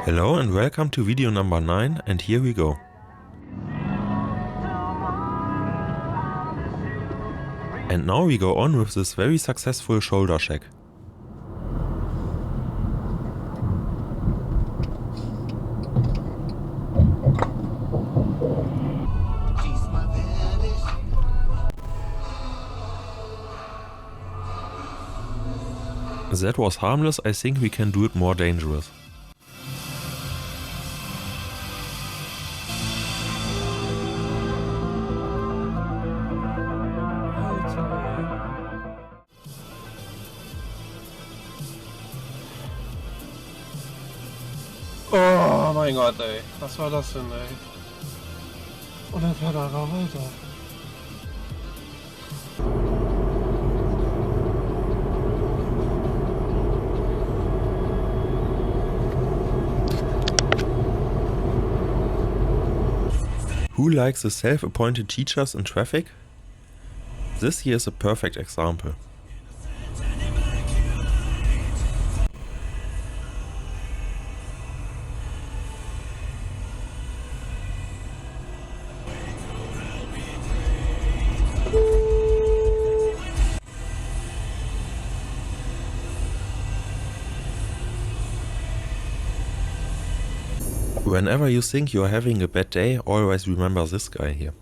Hello and welcome to video number 9, and here we go. And now we go on with this very successful shoulder check. That was harmless. I think we can do it more dangerous. Oh mein Gott, ey. Was war das denn, ey? Und dann fährt er einfach weiter. Who likes the self-appointed teachers in traffic? This here is a perfect example. Whenever you think you're having a bad day, always remember this guy here.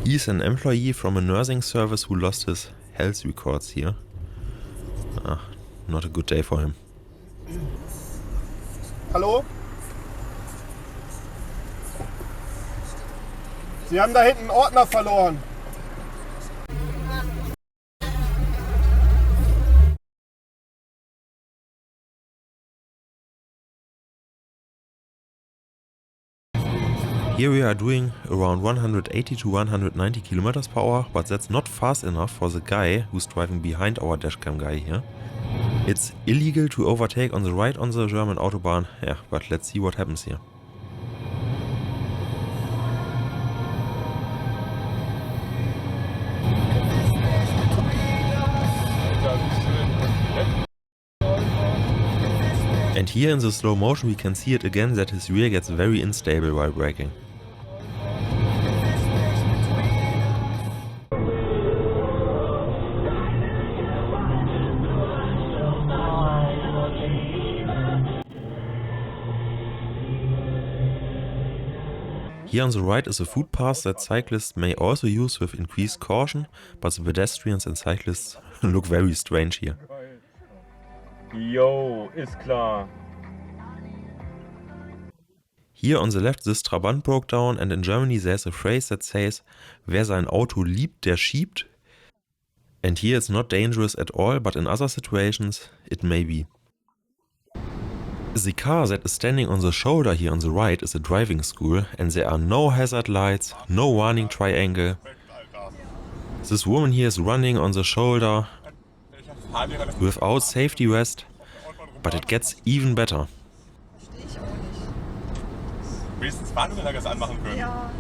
He's an employee from a nursing service who lost his health records here. Not a good day for him. Hallo? Sie haben da hinten einen Ordner verloren. Here we are doing around 180 to 190 km per hour, but that's not fast enough for the guy who's driving behind our dashcam guy here. It's illegal to overtake on the right on the German Autobahn, yeah, but let's see what happens here. And here in the slow motion we can see it again that his rear gets very unstable while braking. Here on the right is a footpath that cyclists may also use with increased caution, but the pedestrians and cyclists look very strange here. Jo, ist klar. Here on the left this Trabant broke down, and in Germany there's a phrase that says, wer sein Auto liebt, der schiebt. And here it's not dangerous at all, but in other situations it may be. The car that is standing on the shoulder here on the right is a driving school, and there are no hazard lights, no warning triangle. This woman here is running on the shoulder without safety vest, but it gets even better. Wenigstens Warnhinweis anmachen können. Ja.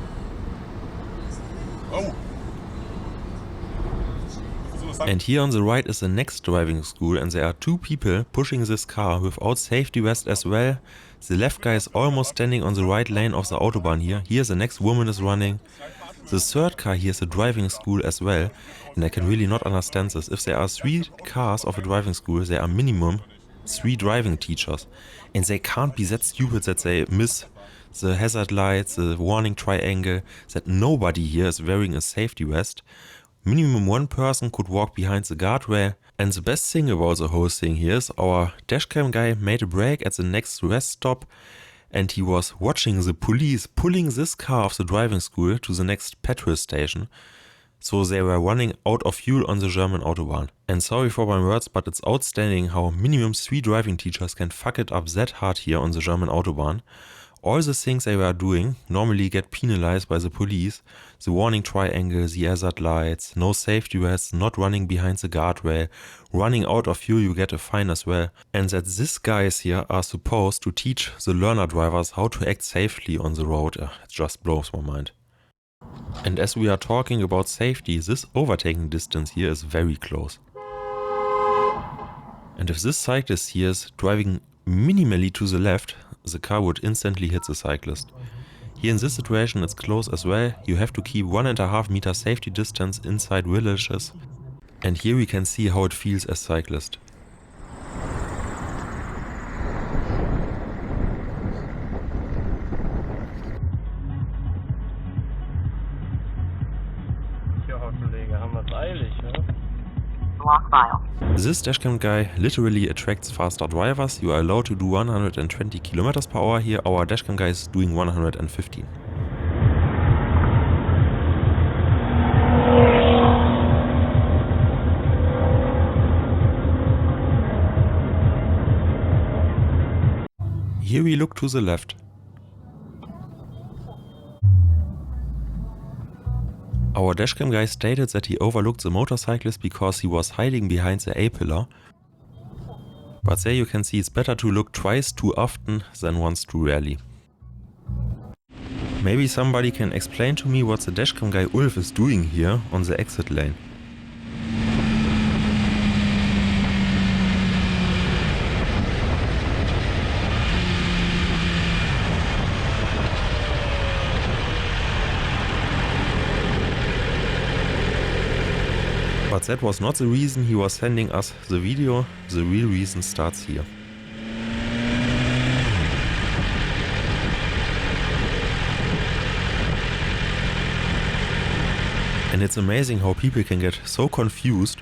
Oh. And here on the right is the next driving school, and there are two people pushing this car without safety vest as well. The left guy is almost standing on the right lane of the Autobahn here. Here the next woman is running. The third car here is a driving school as well, and I can really not understand this. If there are 3 cars of a driving school, there are minimum 3 driving teachers, and they can't be that stupid that they miss the hazard lights, the warning triangle, that nobody here is wearing a safety vest. Minimum 1 person could walk behind the guardrail, and the best thing about the whole thing here is our dashcam guy made a break at the next rest stop, and he was watching the police pulling this car of the driving school to the next petrol station. So they were running out of fuel on the German Autobahn. And sorry for my words, but it's outstanding how minimum 3 driving teachers can fuck it up that hard here on the German Autobahn. All the things they were doing normally get penalized by the police. The warning triangle, the hazard lights, no safety vests, not running behind the guardrail, running out of fuel, you get a fine as well. And that these guys here are supposed to teach the learner drivers how to act safely on the road, it just blows my mind. And as we are talking about safety, this overtaking distance here is very close. And if this cyclist here is driving minimally to the left, the car would instantly hit the cyclist. Here in this situation it's close as well, you have to keep 1.5 meter safety distance inside villages. And here we can see how it feels as cyclist. This dashcam guy literally attracts faster drivers. You are allowed to do 120 km per hour here. Our dashcam guy is doing 115. Here we look to the left. Our dashcam guy stated that he overlooked the motorcyclist because he was hiding behind the A-pillar. But there you can see it's better to look twice too often than once too rarely. Maybe somebody can explain to me what the dashcam guy Ulf is doing here on the exit lane. But that was not the reason he was sending us the video, the real reason starts here. And it's amazing how people can get so confused,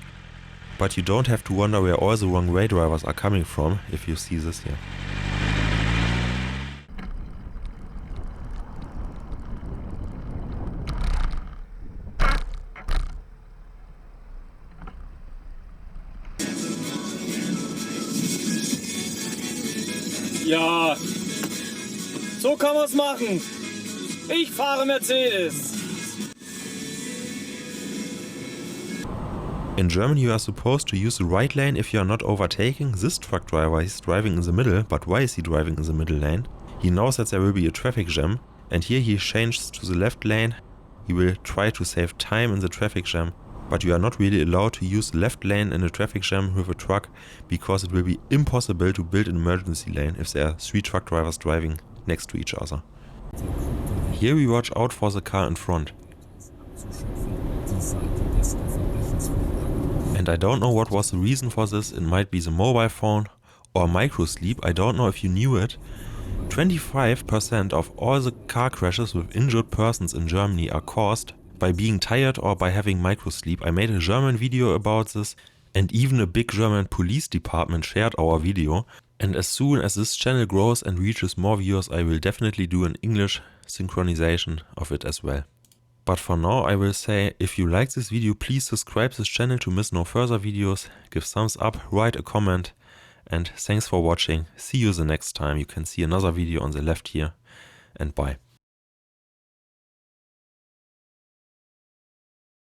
but you don't have to wonder where all the wrong way drivers are coming from if you see this here. Ja, so kann man's machen. Ich fahre Mercedes. In Germany you are supposed to use the right lane if you are not overtaking. This truck driver is driving in the middle, but why is he driving in the middle lane? He knows that there will be a traffic jam, and here he changes to the left lane. He will try to save time in the traffic jam. But you are not really allowed to use the left lane in a traffic jam with a truck, because it will be impossible to build an emergency lane if there are 3 truck drivers driving next to each other. Here we watch out for the car in front. And I don't know what was the reason for this. It might be the mobile phone or microsleep. I don't know if you knew it. 25% of all the car crashes with injured persons in Germany are caused by being tired or by having microsleep. I made a German video about this, and even a big German police department shared our video. And as soon as this channel grows and reaches more viewers, I will definitely do an English synchronization of it as well. But for now I will say, if you like this video, please subscribe this channel to miss no further videos, give thumbs up, write a comment, and thanks for watching. See you the next time. You can see another video on the left here, and bye.